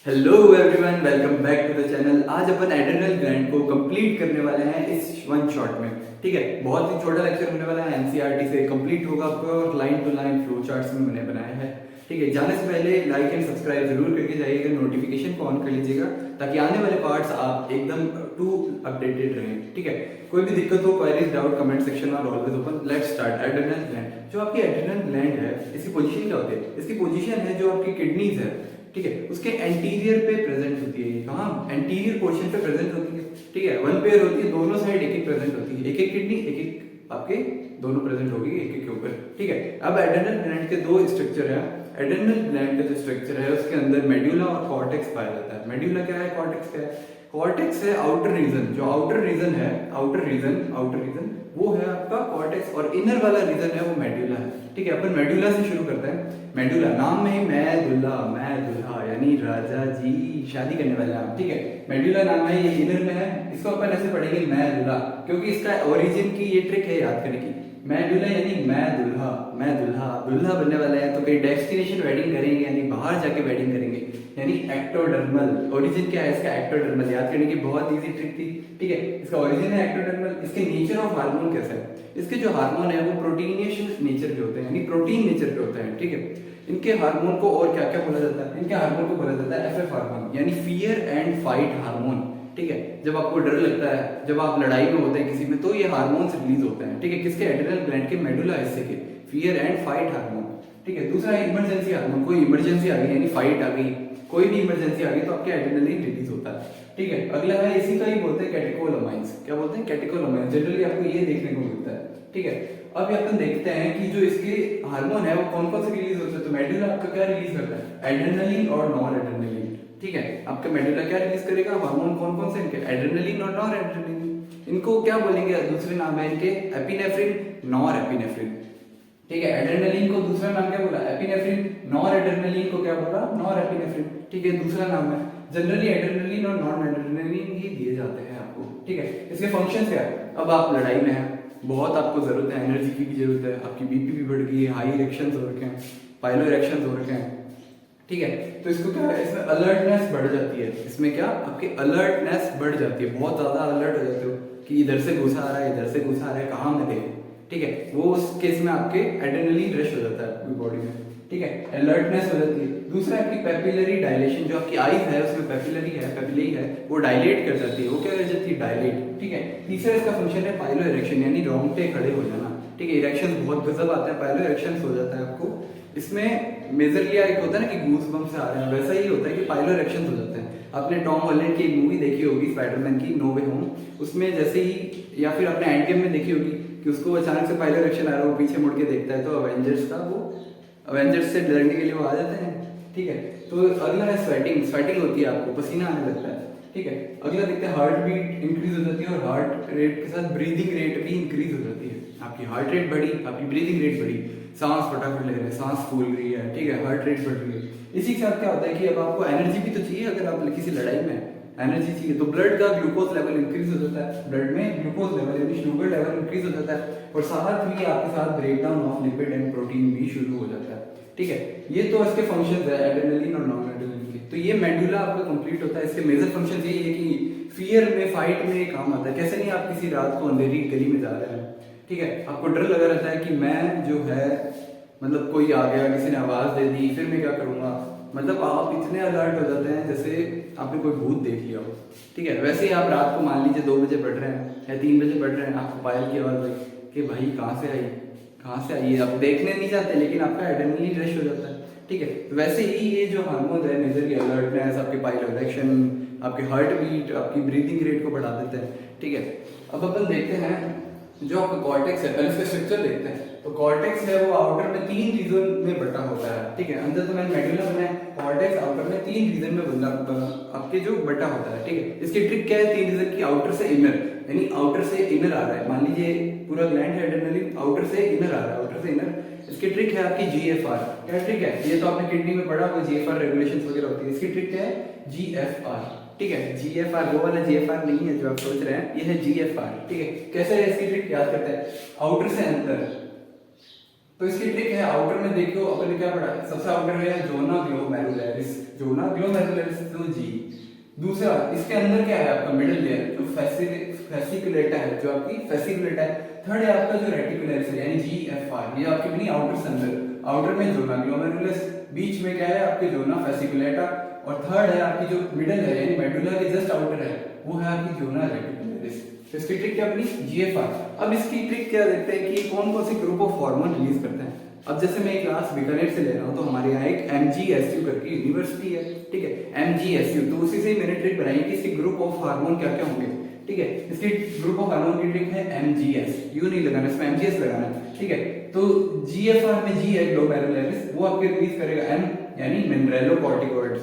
Hello everyone, welcome back to the channel. आज अपन adrenal gland को कंप्लीट करने वाले हैं इस वन शॉट में। ठीक है, बहुत ही छोटा लेक्चर होने वाला है, एनसीईआरटी से कंप्लीट होगा आपको और line to line flow charts में मैंने बनाया है। ठीक है, जाने से पहले लाइक एंड सब्सक्राइब जरूर करके जाइएगा, नोटिफिकेशन को ऑन कर लीजिएगा ताकि आने वाले पार्ट्स आप एकदम टू अपडेटेड रहें। ठीक है, कोई भी दिक्कत हो, queries, doubt comment section are always open. Let's start. Adrenal gland, जो आपकी एड्रेनल ग्लैंड है, इसकी पोजीशन क्या होती है? इसकी पोजीशन है जो आपकी किडनीज है, ठीक है, उसके एंटीरियर पे प्रेजेंट होती है। कहाँ? एंटीरियर पोर्शन पे प्रेजेंट होती है। ठीक है, वन पेयर होती है, दोनों साइड एक एक प्रेजेंट होती है, एक एक किडनी, एक एक आपके दोनों प्रेजेंट होगी एक एक के ऊपर। ठीक है, अब एड्रेनल ग्लैंड के दो स्ट्रक्चर है। एड्रेनल ग्लैंड का जो स्ट्रक्चर है उसके अंदर मेड्यूला और कॉर्टेक्स पाया जाता है। मेड्यूला क्या है, कॉर्टेक्स क्या है? कॉर्टेक्स है आउटर रीजन, जो आउटर रीजन है, आउटर रीजन वो है आपका कॉर्टेक्स, और इनर वाला रीजन है वो मेड्यूला है। ठीक है, अपन मेड्यूला से शुरू करते हैं। मेडुला, नाम में ही मैं दुल्हा यानी राजा जी शादी करने वाले आप। ठीक है, मेडुला नाम है, ये इनर में है, इसको अपन ऐसे पढ़ेंगे मैं दुल्हा, क्योंकि इसका ओरिजिन की ये ट्रिक है याद करने की। मेडुला यानी मैं दुल्हा बनने वाले हैं, तो कहीं डेस्टिनेशन वेडिंग करेंगे यानी बाहर जाके वेडिंग करेंगे, यानी एक्टोडर्मल। ओरिजिन क्या है इसका? एक्टोडर्मल। याद करने की बहुत इजी ट्रिक थी। ठीक है, इसका ओरिजिन है एक्टोडर्मल। इसके नेचर ऑफ हार्मोन कैसा है? इसके जो हार्मोन है वो प्रोटीनियस नेचर के होते हैं, यानी प्रोटीन नेचर के होते हैं। ठीक है, इनके हार्मोन को और क्या क्या बोला जाता है? इनके हार्मोन को बोला जाता है एफएफ हार्मोन, यानी फियर एंड फाइट हार्मोन। ठीक है, जब आपको डर लगता है, जब आप लड़ाई में होते हैं किसी में, तो ये हार्मोन्स रिलीज होते हैं। ठीक है, किसके? एड्रेनल ग्लैंड के मेडुला हिस्से के, फियर एंड फाइट हार्मोन। ठीक है, दूसरा इमरजेंसी हार्मोन। कोई इमरजेंसी आ गई यानी फाइट आ गई, कोई भी इमरजेंसी आ गई तो आपके एड्रेनलिन रिलीज होता है। ठीक है, अगला है, इसी का ही बोलते हैं कैटेकोलामाइन्स। क्या बोलते हैं? कैटेकोलामाइन्स। जनरली आपको ये देखने को मिलता है। ठीक है, अब अपन देखते हैं कि जो इसके हार्मोन है वो कौन कौन से रिलीज होते हैं। तो मेडुला आपका क्या रिलीज करता है? एड्रेनलिन और नॉर एड्रेनलिन। ठीक है, आपका मेडुला क्या रिलीज करेगा? हार्मोन कौन कौन से? इनके एड्रेनलिन और नॉर एड्रेनलिन। इनको क्या बोलेंगे? दूसरे नाम है इनके एपिनेफ्रिन, नॉर एपिनेफ्रिन। ठीक है, एड्रेनलिन को दूसरा नाम क्या बोला? एपिनेफ्रिन। नॉर एड्रेनलिन को क्या बोला? Nor epinephrine. ठीक है, दूसरा नाम है। जनरली एड्रेनलिन और नॉन एड्रेनलिन ही दिए जाते हैं आपको। ठीक है, इसके फंक्शंस क्या है? अब आप लड़ाई में हैं, बहुत आपको जरूरत है, एनर्जी की भी जरूरत है, आपकी बीपी भी बढ़ गई है, हाई इरेक्शंस हो रखे हैं, पाइलो इरेक्शंस हो रखे हैं। ठीक है, तो इसको क्या है? इसमें अलर्टनेस बढ़ जाती है। इसमें क्या? आपकी अलर्टनेस बढ़ जाती है, बहुत ज्यादा अलर्ट हो जाते हो कि इधर से घुसा आ रहा है, इधर से घुसा आ रहा है, कहाँ में देखो। ठीक है, वो उस केस में आपके एड्रेनलिन रश हो जाता है बॉडी में। ठीक है, अलर्टनेस हो जाती है। दूसरा आपकी पेपिलरी डायलेशन, जो आपकी आईज है उसमें पेपिलरी है, पेपिलरी है, वो डायलेट कर जाती है। वो क्या कर जाती है? डायलेट। ठीक है, तीसरा इसका फंक्शन है पाइलो इरेक्शन, यानी रोंगटे खड़े हो जाना। ठीक है, इरेक्शन बहुत गजब आते हैं, पाइलो इरेक्शन हो जाता है आपको। इसमें मेजरली एक होता है ना कि गूज बम्प से आ रहे हैं, वैसा ही होता है कि पाइलो इरेक्शन हो जाते हैं। आपने टॉम हॉलैंड की एक मूवी देखी होगी स्पाइडरमैन की, नो वे होम, उसमें जैसे ही, या फिर आपने एंड गेम में देखी होगी कि उसको अचानक से पाइलो इरेक्शन आ रहा है, वो पीछे मुड़ के देखता है, तो अवेंजर्स का वो, अवेंजर्स से लड़ने के लिए वो आ जाते हैं। ठीक है, तो अगला है स्वेटिंग। स्वेटिंग होती है, आपको पसीना आने लगता है। ठीक है, अगला देखते हैं हार्ट बीट इंक्रीज हो जाती है, और हार्ट रेट के साथ ब्रीदिंग रेट भी इंक्रीज हो जाती है। आपकी हार्ट रेट बढ़ी, आपकी ब्रीदिंग रेट बढ़ी, सांस फटाफट ले रहे हैं, सांस फूल रही है। ठीक है, हार्ट रेट बढ़ रही है। इसी के साथ क्या होता है कि अब आपको एनर्जी भी तो चाहिए, अगर आप किसी लड़ाई में एनर्जी चाहिए तो ब्लड का ग्लूकोज लेवल इंक्रीज हो जाता है, ब्लड में ग्लूकोज लेवल यानी शुगर लेवल इंक्रीज हो जाता है, और साथ ही आपके साथ break down of lipid and protein भी शुरू हो जाता है। ठीक है, ये तो इसके फंक्शंस है एड्रेनलिन और नॉन एड्रेनलिन के। तो ये मेडुला आपका कंप्लीट होता है। इसके मेजर फंक्शंस यही है कि फियर में, फाइट में काम आता है। कैसे नहीं, आप किसी रात को अंधेरी गली में जा रहे हैं, ठीक है, आपको डर लगा रहता है कि मैं जो है, मतलब कोई आ गया, किसी ने आवाज दे दी, फिर मैं क्या करूंगा, मतलब आप इतने अलर्ट हो जाते हैं जैसे आपने कोई भूत देख लिया हो। ठीक है, वैसे ही आप रात को मान लीजिए 2 बजे पढ़ रहे हैं या 3 बजे पढ़ रहे हैं, आपको पायल की आवाज आई कि भाई कहाँ से आई, कहाँ से आई है, आप देखने नहीं जाते, लेकिन आपका एड्रेनलिन रश हो जाता है। ठीक है, तो वैसे ही ये जो हार्मोन है, मेजरली अलर्टनेस, आपके पाइलो इरेक्शन, आपके हार्ट बीट, आपकी ब्रीदिंग रेट को बढ़ा देते हैं। ठीक है, अब अपन देखते हैं जो आपका कॉर्टेक्स है, पहले इसका स्ट्रक्चर देखते हैं। तो कॉर्टेक्स है वो आउटर में 3 रीजन में बटा होता है। ठीक है, अंदर तो मैंने मेडुला बनाया, कॉर्टेक्स आउटर में 3 रीजन में बना आपके जो बटा होता है। ठीक है, इसकी ट्रिक क्या है? 3 रीजन की, आउटर से इनर, यानी आउटर से इनर आ रहा है। मान लीजिए पूरा ग्लैंड है एड्रेनलिन, आउटर से इनर आ रहा है, आउटर से इनर। इसकी ट्रिक है आपकी जीएफआर। क्या ट्रिक है? ये तो आपने किडनी में पढ़ा, वो जीएफआर रेगुलेशंस वगैरह होती है। इसकी ट्रिक क्या है? जीएफआर। ठीक है, जीएफआर वो वाला जीएफआर नहीं है जो आप सोच रहे हैं, ये है जीएफआर। ठीक है, कैसे है इसकी ट्रिक? याद करते हैं, आउटर से अंदर, तो इसकी ट्रिक है, आउटर में देखो अपन ने क्या पढ़ा, सबसे आउटर में है जोना ग्लोमेरुलरिस, जोना ग्लोमेरुलरिस तो जी। दूसरा इसके अंदर क्या है आपका मिडिल लेयर जो फेसिकुलेटा है, जो आपकी फेसिकुलेटा है। थर्ड है आपका जो रेटिकुलरिस है यानी जीएफआर, ये आपके बनी आउटर से अंदर, आउटर में जोना ग्लोमेरुलस, बीच में क्या है आपके जोना फेसिकुलेटा, और थर्ड है आपकी जो मिडिल है यानी मेडुला के जस्ट आउटर है वो है आपकी जोना रेटिकुलरिस। तो इसकी ट्रिक क्या बनी, जीएफआर। अब इसकी ट्रिक क्या देखते हैं कि कौन कौन से ग्रुप ऑफ हार्मोन रिलीज करते हैं। अब जैसे मैं क्लास बीकानेर से ले रहा हूँ तो हमारे यहाँ एक एमजीएसयू करके यूनिवर्सिटी है, ठीक है, एमजीएसयू, तो उसी से मैंने ट्रिक बनाई कि इसके ग्रुप ऑफ हार्मोन क्या क्या होंगे, ठीक है। इसके ग्रुप ऑफ हार्मोन की ट्रिक है एमजीएस, यू नहीं लगाना, इसमें एमजीएस लगाना है, ठीक है। तो जीएफआर में जी है ग्लोमेरुलरिस, वो आपके रिलीज करेगा एम यानी मिनरेलोकॉर्टिकॉइड्स,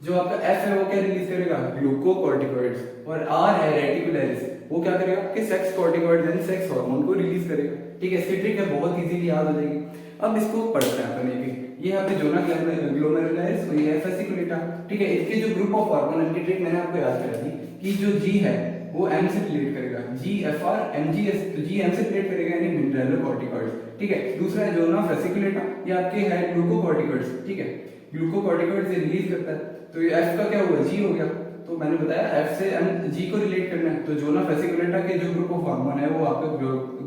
जो आपका एफ है वो क्या रिलीज करेगा ग्लूकोकॉर्टिकॉइड्स, और आर है रेटिकुलरिस, वो क्या करेगा कि सेक्स कॉर्टिकॉइड्स यानी सेक्स हार्मोन को रिलीज करेगा, ठीक है। इसकी ट्रिक है बहुत इजीली याद हो जाएगी। अब इसको पढ़ते हैं अपन एक, ये आपके जोना ग्लोमेरुलरिस, ये है फेसिकुलेटा, ठीक है। इसके जो ग्रुप ऑफ हार्मोन इनकी ट्रिक मैंने आपको याद करा दी कि जो जी है वो एम से रिलेट करेगा, जीएफआर एमजीएस, तो जी एम से रिलेट करेगा यानी मिनरेलोकॉर्टिकॉइड्स, ठीक है। दूसरा है जोना फेसिकुलेटा, ये आपके है ग्लूकोकॉर्टिकॉइड्स, ठीक है, ग्लूकोकॉर्टिकॉइड्स ये रिलीज करता है। तो ये एफ का क्या हुआ, जी हो गया, तो मैंने बताया एफ से एम जी को रिलेट करना है, तो जोना फेसिकुलेटा के जो ग्रुप ऑफ हार्मोन है वो आपका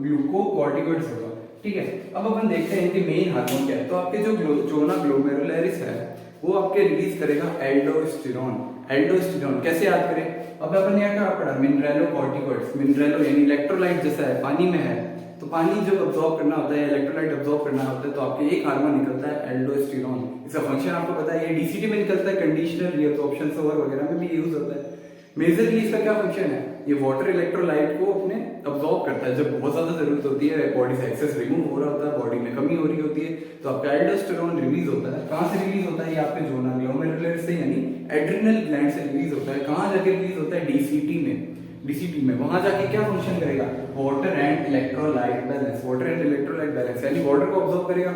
ग्लूकोकॉर्टिकॉइड्स होगा, ठीक है। अब अपन देखते हैं इनके मेन हार्मोन क्या है। तो आपके जो जोना ग्लोमेरुलरिस है वो आपके रिलीज करेगा एल्डोस्टेरोन, एल्डोस्टेरोन कैसे याद करें, अब अपन ने क्या पढ़ा, मिनरेलोकॉर्टिकॉइड्स, मिनरेलो यानी इलेक्ट्रोलाइट जैसा है, पानी में है, तो पानी जब अब्सॉर्ब करना होता है, इलेक्ट्रोलाइट अब्सॉर्ब करना होता है, तो आपके एक हार्मोन निकलता है एल्डोस्टेरोन। इसका फंक्शन आपको पता है, ये डीसीटी में निकलता है, कंडीशनल रीअब्सॉर्प्शन वगैरह में भी यूज होता है। मेजरली इसका क्या फंक्शन है, ये वाटर इलेक्ट्रोलाइट को अपने अब्सॉर्ब करता है, जब बहुत ज्यादा जरूरत होती है, बॉडी से एक्सेस रिमूव हो रहा होता है, बॉडी में कमी हो रही होती है, तो आपका एल्डोस्टेरोन रिलीज होता है। कहां से रिलीज होता है, ये आपके जोना ग्लोमेरुलरिस से यानी एड्रिनल ग्लैंड से रिलीज होता है। कहां जाके रिलीज होता है, डीसीटी में, डीसीटी में। वहां जाके क्या फंक्शन करेगा, water and electrolyte balance, water and electrolyte balance यानी वाटर को अब्सॉर्ब करेगा,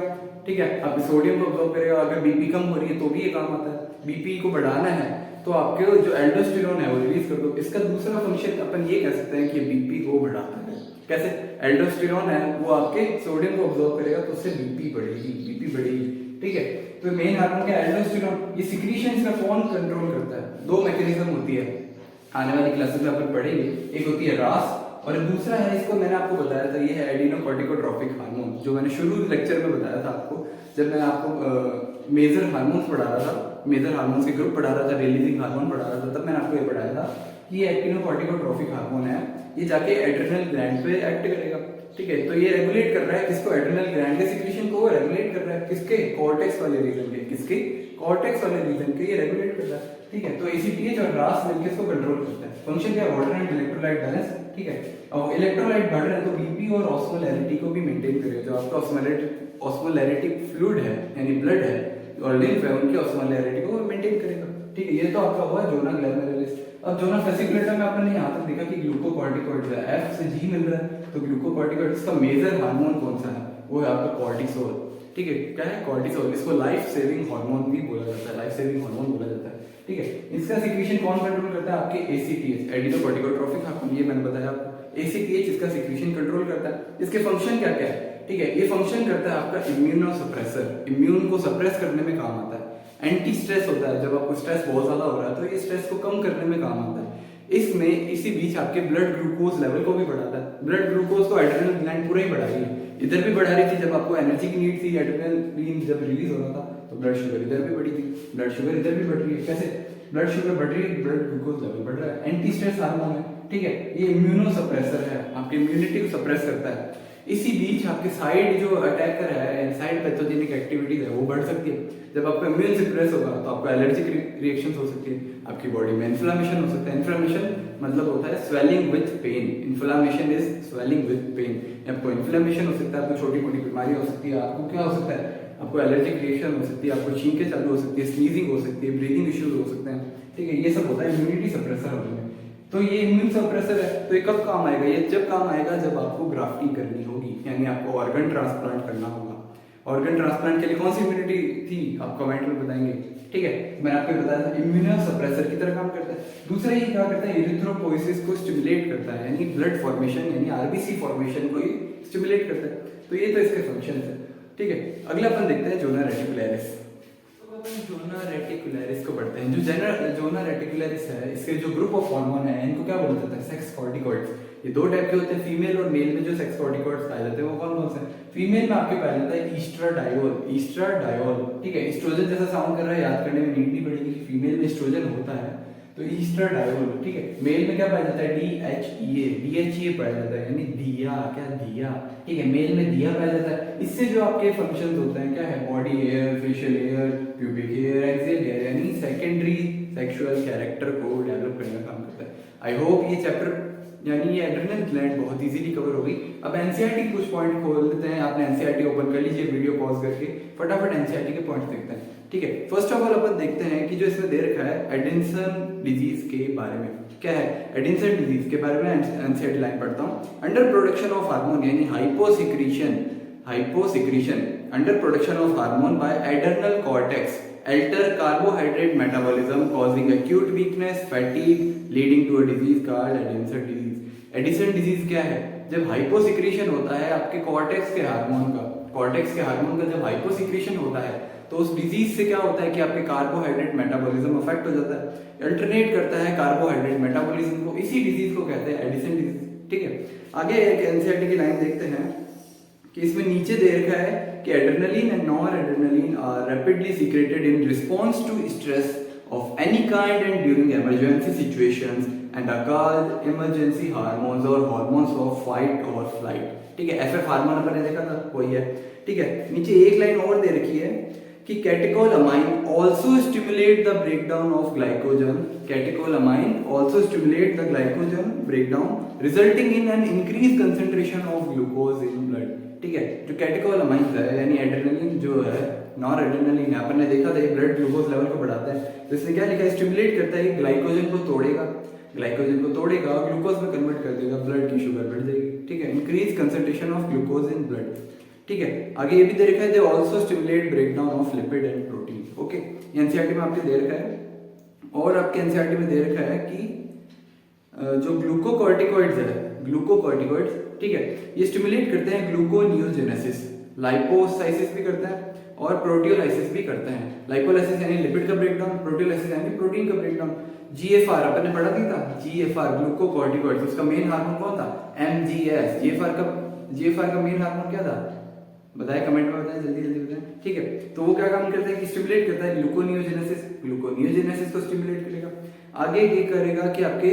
ठीक है, आपके सोडियम को अब्सॉर्ब करेगा। अगर बीपी कम हो रही है तो भी ये काम आता है, बीपी को बढ़ाना है तो आपके जो एल्डोस्टेरोन है वो रिलीज कर दो। इसका दूसरा फंक्शन अपन ये कह सकते हैं कि बीपी को बढ़ाता है। कैसे, एल्डोस्टेरोन है वो आपके सोडियम को अब्सॉर्ब करेगा तो उससे बीपी बढ़ेगी, बीपी बढ़ेगी, ठीक है। तो मेन हार्मोन क्या है, एल्डोस्टेरोन। ये सिक्रीशन का कौन कंट्रोल करता है, दो मैकेनिज्म होती है, आने वाली क्लासेस में अपन पढ़ेंगे। एक होती है रास और दूसरा है, इसको मैंने आपको बताया था, ये है एडिनोकॉर्टिकोट्रोपिक हार्मोन, जो मैंने शुरू लेक्चर में बताया था आपको, जब मैं आपको मेजर हार्मोन्स पढ़ा रहा था, मेजर हार्मोन्स के ग्रुप पढ़ा रहा था, रिलीजिंग हार्मोन पढ़ा रहा था, तब मैंने आपको ये पढ़ाया था कि ये एक्टिनोकॉर्टिकोट्रोपिक हार्मोन है, ये जाके एड्रिनल ग्लैंड पे एक्ट करेगा, ठीक है। तो ये रेगुलेट कर रहा है किसको, एड्रिनल ग्लैंड के सिक्रीशन को रेगुलेट कर रहा है, किसके, कॉर्टेक्स वाले रीजन के, किसके, कॉर्टेक्स वाले रीजन के ये रेगुलेट कर रहा है, ठीक है। तो एसीटीएच और रास मिलकर इसको कंट्रोल करता है। फंक्शन क्या है, वाटर एंड इलेक्ट्रोलाइट बैलेंस, ठीक है। और इलेक्ट्रोलाइट बढ़ रहे हैं तो बीपी और ऑस्मोलैरिटी को भी मेंटेन करेगा, जो आपका ऑस्मोलैरिटी फ्लूइड है यानी ब्लड है और लिम्फ है, उनकी ऑस्मोलैरिटी को मेंटेन करेगा, ठीक है। ये तो आपका हुआ जोना ग्लोमेरुलरिस। अब जोना फेसिकुलेटा में आपने यहाँ तक देखा कि ग्लूकोकॉर्टिकॉइड्स है, एफ से जी मिल रहा है, तो ग्लूकोकॉर्टिकॉइड्स का मेजर हार्मोन कौन सा है, वो है आपका कॉर्टिसोल, ठीक है। क्या है, कॉर्टिसोल, इसको लाइफ सेविंग हार्मोन भी बोला जाता है, लाइफ सेविंग हार्मोन बोला जाता है, ठीक है। इसका सिक्रीशन कौन कंट्रोल करता है, आपके एसीटीएच, एडिनोकॉर्टिकोट्रोपिक हार्मोन, ये मैंने बताया आपको, एसीटीएच इसका सिक्रीशन कंट्रोल करता है। इसके फंक्शन क्या क्या है, ठीक है, ये फंक्शन करता है आपका इम्यूनोसप्रेसर, इम्यून को सप्रेस करने में काम आता है। एंटी स्ट्रेस होता है, जब आपको स्ट्रेस बहुत ज्यादा हो रहा है तो ये स्ट्रेस को कम करने में काम आता है। इसमें इसी बीच आपके ब्लड ग्लूकोज लेवल को भी बढ़ाता है, ब्लड ग्लूकोज को एड्रिनल ग्लैंड पूरा ही बढ़ा रही है, इधर भी बढ़ा रही थी जब आपको एनर्जी की नीड थी, एड्रिनलिन जब रिलीज हो रहा था तो ब्लड शुगर इधर भी बढ़ी थी, ब्लड शुगर इधर भी बढ़ रही है। कैसे, ब्लड शुगर बढ़ रही है, ब्लड ग्लूकोज लेवल बढ़ रहा है, एंटी स्ट्रेस हार्मोन है, ठीक है। ये इम्यूनो सप्रेसर है, आपकी इम्यूनिटी को सप्रेस करता है। इसी बीच आपके साइड जो अटैकर है, साइड पैथोजेनिक एक्टिविटीज है वो बढ़ सकती है। जब आपका इम्यून सप्रेस होगा तो आपको एलर्जिक रिएक्शंस हो सकती है, आपकी बॉडी में इन्फ्लेमेशन हो सकता है। इन्फ्लेमेशन मतलब होता है swelling with pain, inflammation is swelling with pain. आपको इन्फ्लेमेशन हो सकता है, आपको छोटी मोटी बीमारी हो सकती है, आपको क्या हो सकता है, आपको एलर्जिक रिएक्शन हो सकती है, आपको छींकें चालू हो सकती है, स्नीजिंग हो सकती है, ब्रीदिंग इश्यूज हो सकते हैं, ठीक है। ये सब होता है इम्यूनिटी सप्रेसर होने में। तो ये इम्यून सप्रेसर है, तो ये कब काम आएगा, ये जब काम आएगा जब आपको ग्राफ्टिंग करनी होगी, यानी आपको ऑर्गन ट्रांसप्लांट करना होगा। ऑर्गन ट्रांसप्लांट के लिए कौन सी इम्यूनिटी थी, आप कमेंट में बताएंगे, ठीक है। मैंने आपको बताया था इम्यूनो सप्रेसर की तरह काम करता है। दूसरा ये क्या करता है, इरिथ्रोपोइसिस को स्टिमुलेट करता है, यानी ब्लड फॉर्मेशन यानी आरबीसी फॉर्मेशन को स्टिमुलेट करता है। तो ये तो इसके फंक्शन है। ठीक है, अगला अपन देखते हैं जोना रेटिकुलरिस। तो अपन जोना रेटिकुलरिस को पढ़ते हैं। जो जोना रेटिकुलरिस है, इसके जो ग्रुप ऑफ हार्मोन है इनको क्या बोला जाता है? Sex corticoids. ये दो टाइप के होते हैं, फीमेल और मेल में जो सेक्स कॉर्टिकॉइड्स पाए जाते हैं वो कौन कौन से हैं? फीमेल में आपके पाया जाता है ईस्ट्राडायोल, ठीक है, एस्ट्रोजन जैसा साउंड कर रहा है, याद करने में नीड नहीं पड़ेगी कि फीमेल में एस्ट्रोजन होता है, तो ईस्ट्राडायोल, ठीक है। मेल में क्या पाया जाता है? डीएचईए पाया जाता है, यानी दिया, क्या दिया, ठीक है, मेल में दिया पाया जाता है। इससे जो आपके फंक्शंस होते हैं क्या है? Body hair, facial hair, pubic hair, axial hair, यानी सेकेंडरी सेक्सुअल कैरेक्टर को डेवलप करने का काम करता है। आई होप ये चैप्टर यानी ये एड्रेनल ग्लैंड बहुत इजीली कवर हो गई। अब एनसीईआरटी के कुछ पॉइंट खोल देते हैं। आपने एनसीईआरटी ओपन कर लीजिए, वीडियो पॉज करके फटाफट एनसीईआरटी के पॉइंट्स देखते हैं, ठीक है। फर्स्ट ऑफ ऑल अपन देखते हैं कि जो इसमें दे रखा है एडिसन डिजीज के बारे में। क्या है एडिसन डिजीज के बारे में? एनसीईआरटी लाइन पढ़ता हूँ। अंडर प्रोडक्शन ऑफ हार्मोन यानी hyposecretion under production of hormone by adrenal cortex alter carbohydrate metabolism causing acute weakness, fatigue, leading to a disease called Addison disease. Addison disease क्या है? जब hyposecretion होता है आपके cortex के हार्मोन का जब हाइपोसिक्रीशन होता है तो उस डिजीज से क्या होता है कि आपके कार्बोहाइड्रेट मेटाबॉलिज्म अफेक्ट हो जाता है, अल्टरनेट करता है कार्बोहाइड्रेट मेटाबॉलिज्म को। इसी डिजीज को कहते हैं एडिसन डिजीज, ठीक है। आगे एक एनसीईआरटी की लाइन देखते हैं कि इसमें नीचे दे रखा है कि adrenaline and nor adrenaline are rapidly secreted in response to stress of any kind and during emergency situations and are called emergency hormones और हार्मोन्स ऑफ फाइट और फ्लाइट, ठीक है। एफएफ हार्मोन अपन ने देखा था, वही है, ठीक है। नीचे एक लाइन और दे रखी है कि catecholamine also stimulate the breakdown of glycogen, breakdown resulting in an increase concentration of glucose in blood, ठीक है। जो कैटेकोलामाइन है यानी एड्रेनलिन जो है, नॉर एड्रेनलिन है, अपन ने देखा था ये ब्लड ग्लूकोज लेवल को बढ़ाता है, तो इसने क्या लिखा है? स्टिमुलेट करता है, ग्लाइकोजन को तोड़ेगा ग्लूकोज में कन्वर्ट कर देगा, ब्लड की शुगर बढ़ जाएगी, ठीक है। Increase concentration of glucose in blood, ठीक है। आगे ये भी दे रखा है they also stimulate breakdown of lipid and protein, okay. NCERT में आपके दे रखा है, और आपके एनसीईआरटी में दे रखा है कि जो ग्लूकोकॉर्टिकॉइड्स है, ठीक है, ये स्टिमुलेट करते हैं ग्लूकोनियोजेनेसिस, लाइपोसाइसिस भी करते हैं और प्रोटियोलाइसिस भी करते हैं। लाइपोलाइसिस यानी लिपिड का ब्रेकडाउन, प्रोटियोलाइसिस यानी प्रोटीन का ब्रेकडाउन। जीएफआर अपन ने पढ़ा नहीं था, जीएफआर ग्लूकोकॉर्टिकॉइड्स, उसका मेन हार्मोन कौन था? एमजीएस। जीएफआर का मेन हार्मोन क्या था? बताएं, कमेंट में बताएं, जल्दी बताएं, ठीक है। तो वो क्या काम करता है कि स्टिमुलेट करता है ग्लूकोनियोजेनेसिस को स्टिमुलेट करेगा। आगे ये करेगा कि आपके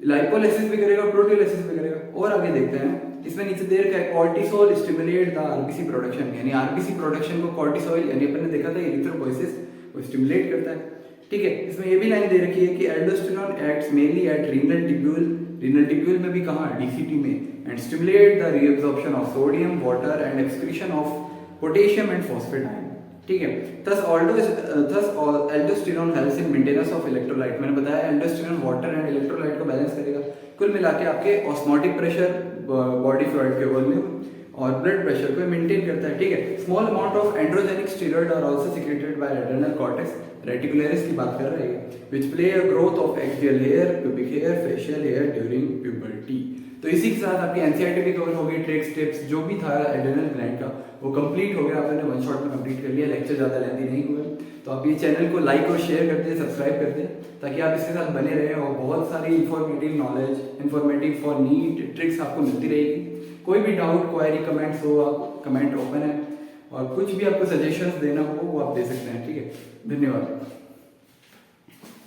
लाइपोलाइसिस भी करेगा, प्रोटियोलाइसिस भी करेगा। और आगे देखते हैं, इसमें नीचे दे रखा है cortisol stimulate the RBC production, यानी आरबीसी प्रोडक्शन को कॉर्टिसोल यानी अपन ने देखा था एरिथ्रोपोइसिस वो स्टिमुलेट करता है, ठीक है। इसमें ये भी लाइन दे रखी है कि aldosterone acts mainly eight renal tubule में भी कहां? डीसीटी में, and stimulate the reabsorption of sodium, water and excretion of potassium and phosphate ion, ठीक है। thus aldosterone helps in maintenance of electrolyte. मैंने बताया एल्डोस्टेरोन वाटर एंड इलेक्ट्रोलाइट को balance करेगा। कुल मिला के आपके ऑस्मोटिक प्रेशर, बॉडी फ्लूइड के वॉल्यूम और ब्लड प्रेशर को मेंटेन करता है, ठीक है। Small amount of androgenic steroid are also secreted by adrenal cortex reticularis की बात कर रहे हैं, which play a growth of axial hair, pubic hair, facial hair during puberty. तो इसी के साथ आपकी एनसीईआरटी भी कवर हो गई, ट्रिक्स टिप्स जो भी था एड्रेनल ग्लैंड का वो कंप्लीट हो गया, आपने वन शॉट में कंप्लीट कर लिया। लेक्चर ज़्यादा लेंथी नहीं हुए, तो आप ये चैनल को लाइक और शेयर करते हैं, सब्सक्राइब करते हैं, ताकि आप इसके साथ बने रहें और बहुत सारी informative knowledge, informative for NEET tricks आपको मिलती रहेगी। कोई भी डाउट, क्वेरी, कमेंट्स हो, आप कमेंट ओपन है, और कुछ भी आपको सजेशंस देना हो वो आप दे सकते हैं, ठीक है। धन्यवाद।